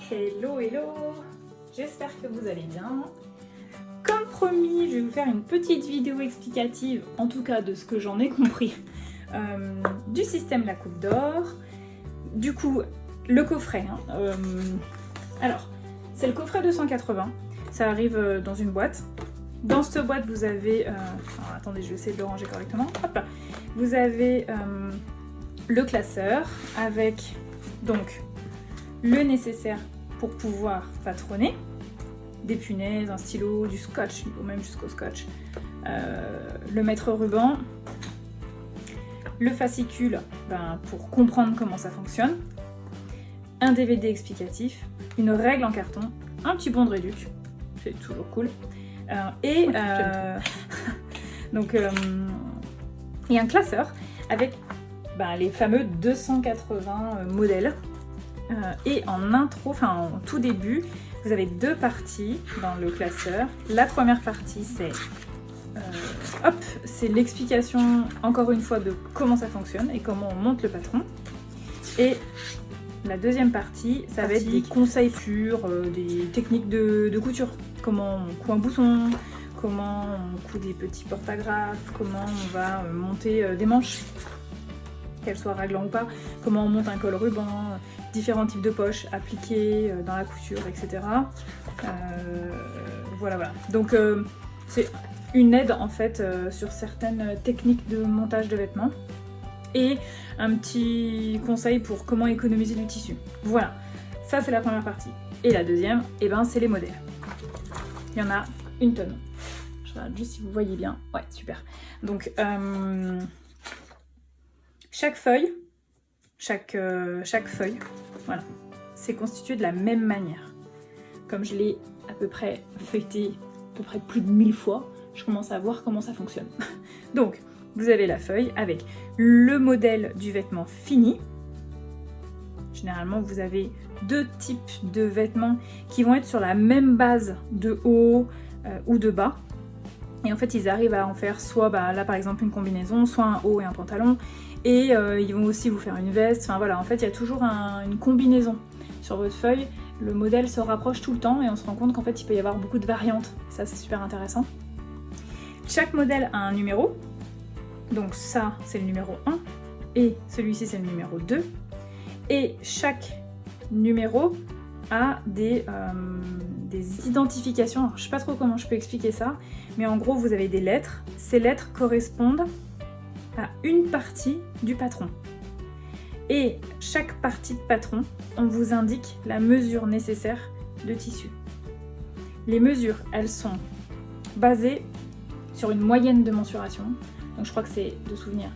Hello, hello! J'espère que vous allez bien. Comme promis, je vais vous faire une petite vidéo explicative, en tout cas de ce que j'en ai compris, du système La Coupe d'Or. Du coup, le coffret. Alors, c'est le coffret 280. Ça arrive dans une boîte. Dans cette boîte, vous avez... alors, attendez, je vais essayer de le ranger correctement. Hop là. Vous avez le classeur avec donc le nécessaire pour pouvoir patronner, des punaises, un stylo, du scotch, ou même jusqu'au scotch, le mètre ruban, le fascicule pour comprendre comment ça fonctionne, un DVD explicatif, une règle en carton, un petit bon de réduc, c'est toujours cool, et un classeur avec les fameux 280 modèles. Et en intro, en tout début, vous avez deux parties dans le classeur. La première partie, c'est l'explication, encore une fois, de comment ça fonctionne et comment on monte le patron. Et la deuxième partie, ça va être des conseils sur des techniques de couture. Comment on coud un bouton, comment on coud des petits porte-agrafes, comment on va monter des manches, qu'elles soient raglantes ou pas, comment on monte un col ruban, différents types de poches appliquées dans la couture, etc. Voilà. Donc c'est une aide en fait sur certaines techniques de montage de vêtements et un petit conseil pour comment économiser du tissu. Voilà, ça c'est la première partie. Et la deuxième, c'est les modèles. Il y en a une tonne. Je regarde juste si vous voyez bien. Ouais, super. Donc chaque feuille, voilà, c'est constitué de la même manière. Comme je l'ai à peu près feuilleté plus de 1000 fois, je commence à voir comment ça fonctionne. Donc, vous avez la feuille avec le modèle du vêtement fini. Généralement, vous avez deux types de vêtements qui vont être sur la même base de haut ou de bas. Et en fait, ils arrivent à en faire soit, là par exemple, une combinaison, soit un haut et un pantalon. Et ils vont aussi vous faire une veste. Enfin voilà, en fait, il y a toujours une combinaison sur votre feuille. Le modèle se rapproche tout le temps et on se rend compte qu'en fait, il peut y avoir beaucoup de variantes. Ça, c'est super intéressant. Chaque modèle a un numéro. Donc ça, c'est le numéro 1. Et celui-ci, c'est le numéro 2. Et chaque numéro a des identifications. Alors, je sais pas trop comment je peux expliquer ça, mais en gros, vous avez des lettres. Ces lettres correspondent à une partie du patron. Et chaque partie de patron, on vous indique la mesure nécessaire de tissu. Les mesures, elles sont basées sur une moyenne de mensuration. Donc je crois que c'est de souvenir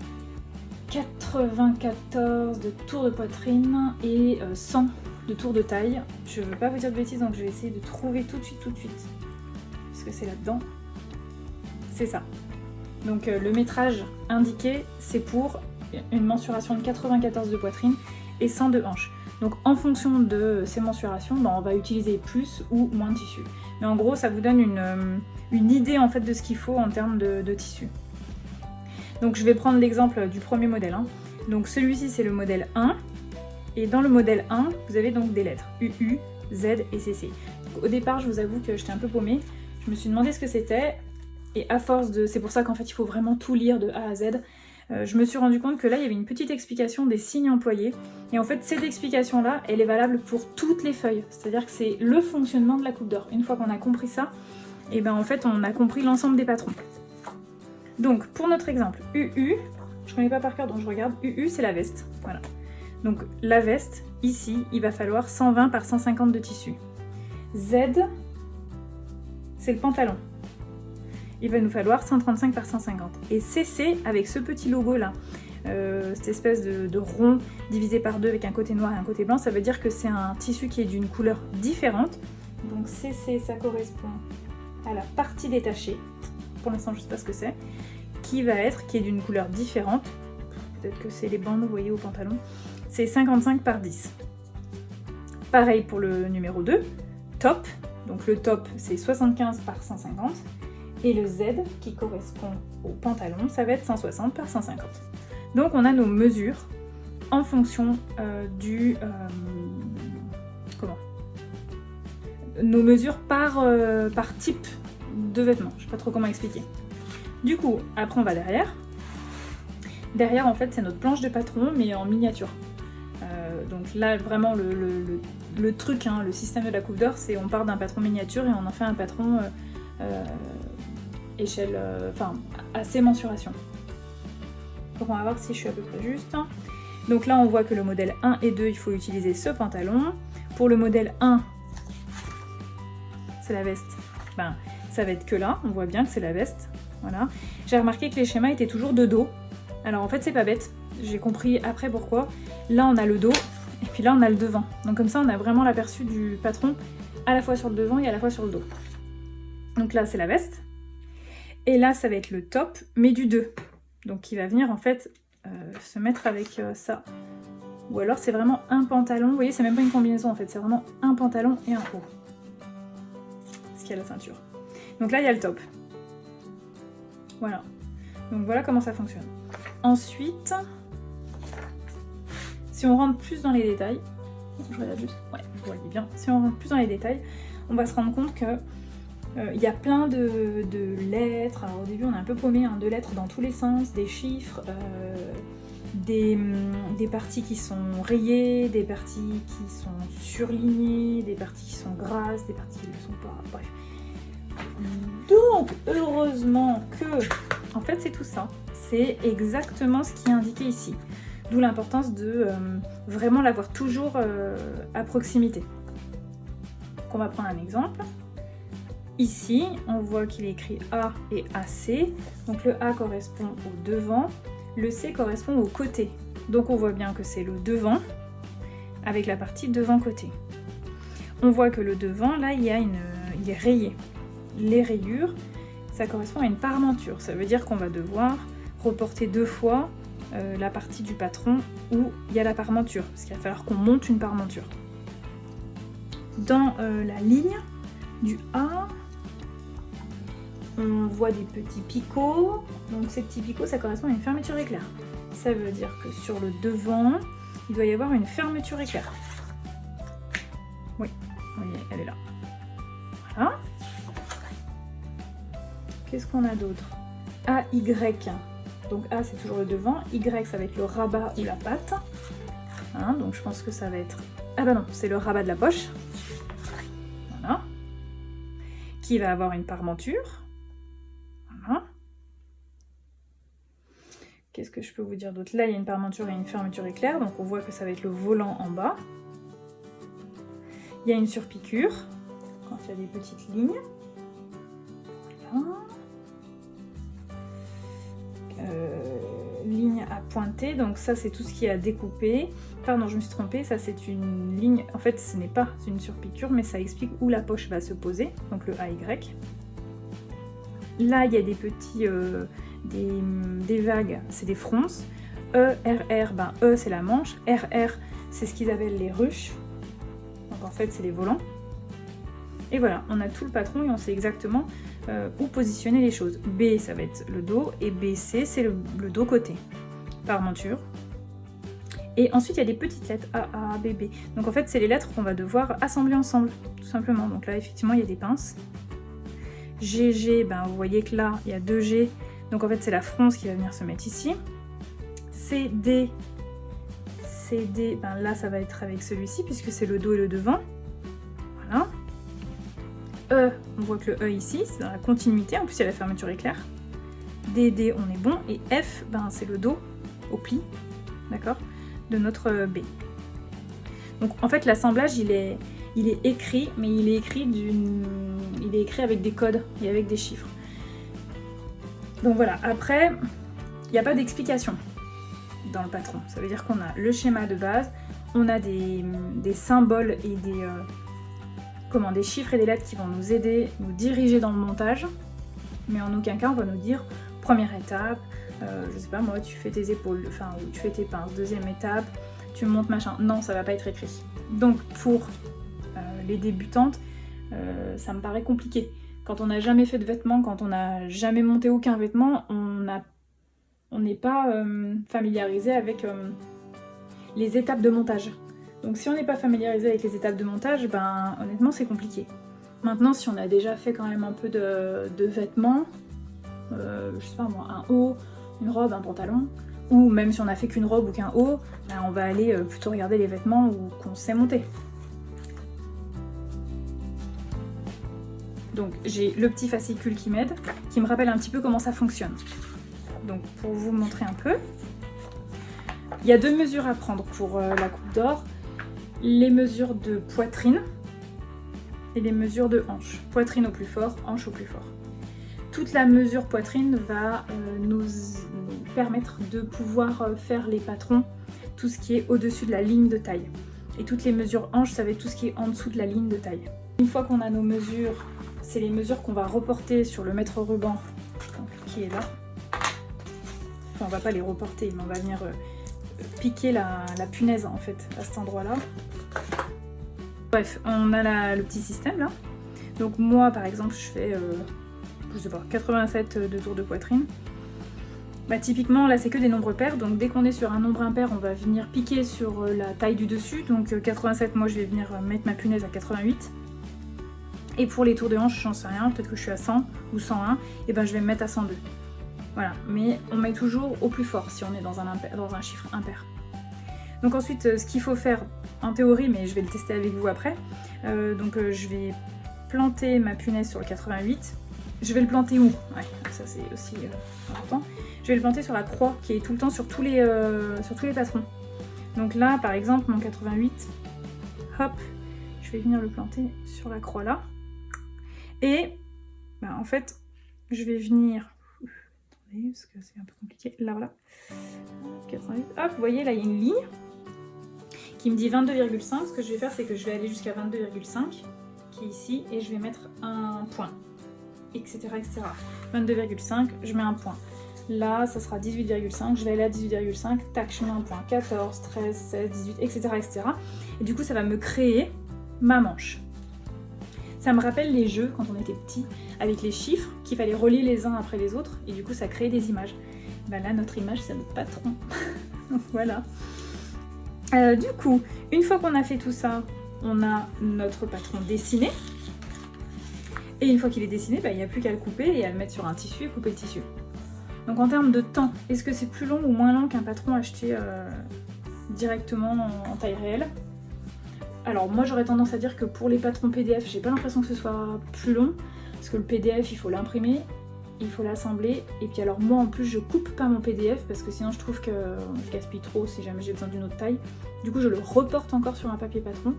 94 de tours de poitrine et 100 de tours de taille. Je ne veux pas vous dire de bêtises, donc je vais essayer de trouver tout de suite. Parce que c'est là-dedans. C'est ça. Donc le métrage indiqué, c'est pour une mensuration de 94 de poitrine et 100 de hanche. Donc en fonction de ces mensurations, on va utiliser plus ou moins de tissu. Mais en gros, ça vous donne une idée en fait de ce qu'il faut en termes de tissu. Donc je vais prendre l'exemple du premier modèle. Donc celui-ci, c'est le modèle 1. Et dans le modèle 1, vous avez donc des lettres UU, Z et CC. Donc, au départ, je vous avoue que j'étais un peu paumée. Je me suis demandé ce que c'était. Et à force de... C'est pour ça qu'en fait il faut vraiment tout lire de A à Z. Je me suis rendu compte que là il y avait une petite explication des signes employés. Et en fait cette explication là, elle est valable pour toutes les feuilles. C'est-à-dire que c'est le fonctionnement de la Coupe d'Or. Une fois qu'on a compris ça, en fait on a compris l'ensemble des patrons. Donc pour notre exemple, UU, je connais pas par cœur donc je regarde. UU c'est la veste. Voilà. Donc la veste, ici, il va falloir 120 par 150 de tissu. Z, c'est le pantalon. Il va nous falloir 135 par 150. Et CC, avec ce petit logo là, cette espèce de rond divisé par deux avec un côté noir et un côté blanc, ça veut dire que c'est un tissu qui est d'une couleur différente. Donc CC, ça correspond à la partie détachée, pour l'instant je ne sais pas ce que c'est, qui est d'une couleur différente. Peut-être que c'est les bandes, vous voyez, au pantalon. C'est 55 par 10. Pareil pour le numéro 2, top. Donc le top, c'est 75 par 150. Et le Z, qui correspond au pantalon, ça va être 160 par 150. Donc on a nos mesures en fonction nos mesures par type de vêtements. Je sais pas trop comment expliquer. Du coup, après on va derrière. Derrière, en fait, c'est notre planche de patron, mais en miniature. Donc là, vraiment, le truc, hein, le système de la coupe d'or, c'est on part d'un patron miniature et on en fait un patron échelle, enfin, assez mensuration. Donc on va voir si je suis à peu près juste. Donc là, on voit que le modèle 1 et 2, il faut utiliser ce pantalon. Pour le modèle 1, c'est la veste. Ben, ça va être que là, on voit bien que c'est la veste. Voilà. J'ai remarqué que les schémas étaient toujours de dos. Alors en fait, c'est pas bête. J'ai compris après pourquoi. Là, on a le dos et puis là, on a le devant. Donc comme ça, on a vraiment l'aperçu du patron à la fois sur le devant et à la fois sur le dos. Donc là, c'est la veste. Et là, ça va être le top, mais du 2. Donc qui va venir en fait se mettre avec ça. Ou alors c'est vraiment un pantalon. Vous voyez, c'est même pas une combinaison en fait. C'est vraiment un pantalon et un haut. Parce qu'il y a la ceinture. Donc là, il y a le top. Voilà. Donc voilà comment ça fonctionne. Ensuite, si on rentre plus dans les détails, je regarde juste, ouais, vous voyez bien, si on rentre plus dans les détails, on va se rendre compte que il y a plein de lettres. Alors au début on est un peu paumé, hein, de lettres dans tous les sens, des chiffres, des parties qui sont rayées, des parties qui sont surlignées, des parties qui sont grasses, des parties qui ne le sont pas, bref. Donc heureusement que, en fait c'est tout ça, c'est exactement ce qui est indiqué ici. D'où l'importance de vraiment l'avoir toujours à proximité. Donc on va prendre un exemple. Ici, on voit qu'il est écrit A et AC. Donc le A correspond au devant, le C correspond au côté. Donc on voit bien que c'est le devant avec la partie devant-côté. On voit que le devant, là, il est rayé. Les rayures, ça correspond à une parmenture. Ça veut dire qu'on va devoir reporter 2 fois la partie du patron où il y a la parmenture, parce qu'il va falloir qu'on monte une parmenture. Dans la ligne du A, on voit des petits picots. Donc ces petits picots, ça correspond à une fermeture éclair. Ça veut dire que sur le devant, il doit y avoir une fermeture éclair. Oui, vous voyez, elle est là. Voilà. Qu'est-ce qu'on a d'autre? AY. Donc A, c'est toujours le devant. Y, ça va être le rabat ou la patte. Hein, donc je pense que ça va être... Ah bah non, c'est le rabat de la poche. Voilà. Qui va avoir une parmenture. Voilà. Qu'est-ce que je peux vous dire d'autre? Là, il y a une parmenture et une fermeture éclair. Donc on voit que ça va être le volant en bas. Il y a une surpiqûre. Quand il y a des petites lignes. Voilà. Ligne à pointer, donc ça c'est tout ce qui est à découper. Pardon, je me suis trompée, ça c'est une ligne, en fait ce n'est pas une surpiqûre, mais ça explique où la poche va se poser, donc le AY. Là il y a des petits, des vagues, c'est des fronces. E, RR, ben E c'est la manche, RR c'est ce qu'ils appellent les ruches, donc en fait c'est les volants. Et voilà, on a tout le patron et on sait exactement où positionner les choses. B, ça va être le dos, et BC, c'est le dos côté, parmenture. Et ensuite, il y a des petites lettres, A, A, B, B. Donc en fait, c'est les lettres qu'on va devoir assembler ensemble, tout simplement. Donc là, effectivement, il y a des pinces. GG, ben, vous voyez que là, il y a 2 G. Donc en fait, c'est la fronce qui va venir se mettre ici. CD, ben là, ça va être avec celui-ci, puisque c'est le dos et le devant. Voilà. E, on voit que le E ici, c'est dans la continuité, en plus il y a la fermeture éclair. DD, on est bon, et F, ben, c'est le dos au pli, d'accord, de notre B. Donc en fait l'assemblage il est écrit, mais il est écrit avec des codes et avec des chiffres. Donc voilà, après, il n'y a pas d'explication dans le patron. Ça veut dire qu'on a le schéma de base, on a des symboles et des chiffres et des lettres qui vont nous aider, nous diriger dans le montage, mais en aucun cas on va nous dire première étape, je sais pas moi, tu fais tes épaules, enfin ou tu fais tes pinces, deuxième étape, tu montes machin. Non, ça va pas être écrit. Donc pour les débutantes, ça me paraît compliqué. Quand on n'a jamais fait de vêtements, quand on n'a jamais monté aucun vêtement, on n'est pas familiarisé avec les étapes de montage. Donc si on n'est pas familiarisé avec les étapes de montage, ben honnêtement c'est compliqué. Maintenant si on a déjà fait quand même un peu de vêtements, je sais pas moi, un haut, une robe, un pantalon, ou même si on a fait qu'une robe ou qu'un haut, ben on va aller plutôt regarder les vêtements ou qu'on sait monter. Donc j'ai le petit fascicule qui m'aide, qui me rappelle un petit peu comment ça fonctionne. Donc pour vous montrer un peu, il y a 2 mesures à prendre pour la coupe d'or. Les mesures de poitrine et les mesures de hanche. Poitrine au plus fort, hanche au plus fort. Toute la mesure poitrine va nous permettre de pouvoir faire les patrons, tout ce qui est au-dessus de la ligne de taille. Et toutes les mesures hanche, ça va être tout ce qui est en dessous de la ligne de taille. Une fois qu'on a nos mesures, c'est les mesures qu'on va reporter sur le mètre ruban qui est là. Enfin, on va pas les reporter, mais on va venir piquer la punaise en fait à cet endroit-là. Bref, on a le petit système là. Donc moi par exemple je fais je sais pas, 87 de tours de poitrine. Bah typiquement là c'est que des nombres pairs, donc dès qu'on est sur un nombre impair on va venir piquer sur la taille du dessus. Donc 87, moi je vais venir mettre ma punaise à 88. Et pour les tours de hanche, j'en sais rien, peut-être que je suis à 100 ou 101, et ben je vais me mettre à 102. Voilà, mais on met toujours au plus fort si on est dans un chiffre impair. Donc ensuite, ce qu'il faut faire en théorie, mais je vais le tester avec vous après, je vais planter ma punaise sur le 88. Je vais le planter où? Ouais, ça c'est aussi important. Je vais le planter sur la croix qui est tout le temps sur tous les patrons. Donc là, par exemple, mon 88, hop, je vais venir le planter sur la croix là. Et bah, en fait, je vais venir... Attendez, parce que c'est un peu compliqué. Là, voilà. 88. Hop, vous voyez, là, il y a une ligne qui me dit 22,5. Ce que je vais faire, c'est que je vais aller jusqu'à 22,5, qui est ici, et je vais mettre un point, etc. etc. 22,5, je mets un point. Là, ça sera 18,5, je vais aller à 18,5, tac, je mets un point. 14, 13, 16, 18, etc. etc. Et du coup, ça va me créer ma manche. Ça me rappelle les jeux quand on était petit, avec les chiffres qu'il fallait relier les uns après les autres, et du coup ça crée des images. Ben là, notre image, c'est notre patron. Voilà. Du coup, une fois qu'on a fait tout ça, on a notre patron dessiné. Et une fois qu'il est dessiné, ben, il n'y a plus qu'à le couper et à le mettre sur un tissu et couper le tissu. Donc en termes de temps, est-ce que c'est plus long ou moins long qu'un patron acheté directement en taille réelle? Alors moi j'aurais tendance à dire que pour les patrons PDF, j'ai pas l'impression que ce soit plus long, parce que le PDF il faut l'imprimer, il faut l'assembler, et puis alors moi en plus je coupe pas mon PDF parce que sinon je trouve que je gaspille trop si jamais j'ai besoin d'une autre taille. Du coup je le reporte encore sur un papier patron,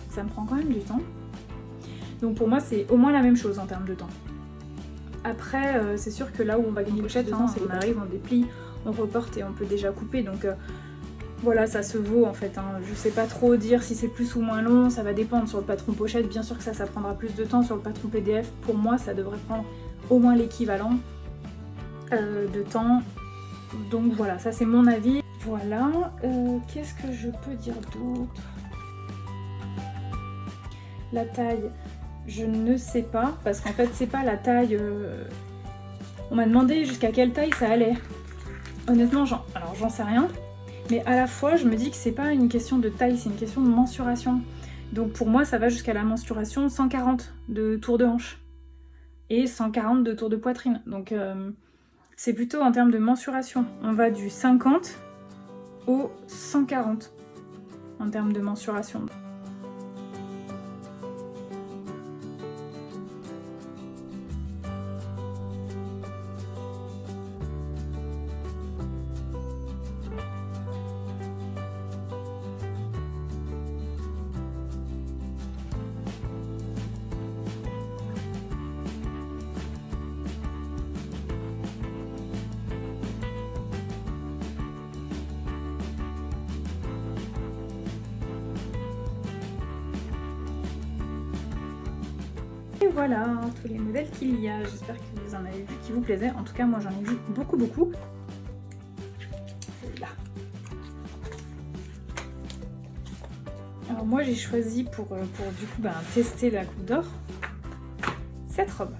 ça me prend quand même du temps. Donc pour moi c'est au moins la même chose en termes de temps. Après c'est sûr que là où on va gagner le de temps, c'est qu'on arrive, on déplie, on reporte et on peut déjà couper, donc voilà, ça se vaut en fait, hein. Je sais pas trop dire si c'est plus ou moins long, ça va dépendre. Sur le patron pochette, bien sûr que ça prendra plus de temps. Sur le patron PDF, pour moi, ça devrait prendre au moins l'équivalent de temps. Donc voilà, ça c'est mon avis. Voilà, qu'est-ce que je peux dire d'autre? La taille, je ne sais pas, parce qu'en fait c'est pas la taille... On m'a demandé jusqu'à quelle taille ça allait. Honnêtement, j'en sais rien. Mais à la fois, je me dis que c'est pas une question de taille, c'est une question de mensuration. Donc pour moi, ça va jusqu'à la mensuration 140 de tours de hanche et 140 de tours de poitrine. Donc c'est plutôt en termes de mensuration. On va du 50 au 140 en termes de mensuration. Et voilà, tous les modèles qu'il y a. J'espère que vous en avez vu qui vous plaisaient. En tout cas, moi j'en ai vu beaucoup. Là. Alors moi j'ai choisi pour du coup tester la coupe d'or, cette robe.